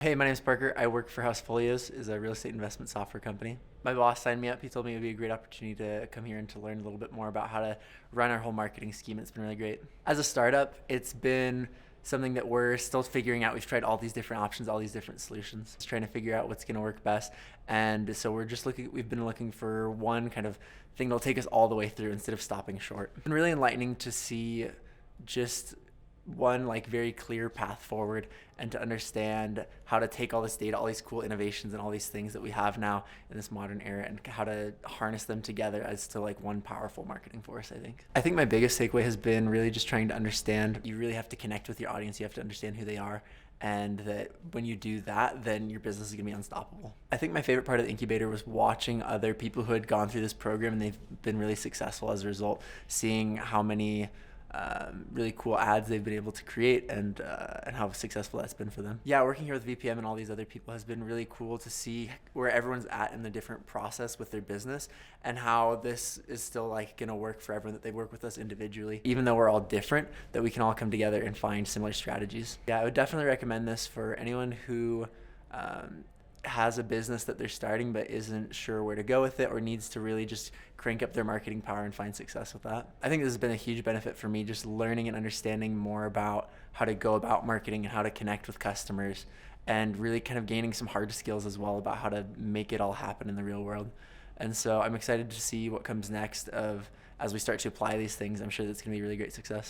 Hey, my name's Parker. I work for House Folios, is a real estate investment software company. My boss signed me up. He told me it would be a great opportunity to come here and to learn a little bit more about how to run our whole marketing scheme. It's been really great. As a startup, it's been something that we're still figuring out. We've tried all these different options, all these different solutions, just trying to figure out what's going to work best. And so we've been looking for one kind of thing that'll take us all the way through instead of stopping short. It's been really enlightening to see just one like very clear path forward and to understand how to take all this data, all these cool innovations and all these things that we have now in this modern era and how to harness them together as to like one powerful marketing force. I think my biggest takeaway has been really just trying to understand you really have to connect with your audience. You have to understand who they are, and that when you do that, then your business is going to be unstoppable. I think my favorite part of the Incubator was watching other people who had gone through this program and they've been really successful as a result, seeing how many really cool ads they've been able to create and how successful that's been for them. Yeah, working here with VPM and all these other people has been really cool to see where everyone's at in the different process with their business and how this is still like gonna work for everyone, that they work with us individually. Even though we're all different, that we can all come together and find similar strategies. Yeah, I would definitely recommend this for anyone who has a business that they're starting but isn't sure where to go with it or needs to really just crank up their marketing power and find success with that. I think this has been a huge benefit for me, just learning and understanding more about how to go about marketing and how to connect with customers, and really kind of gaining some hard skills as well about how to make it all happen in the real world. And so I'm excited to see what comes next as we start to apply these things. I'm sure that's going to be a really great success.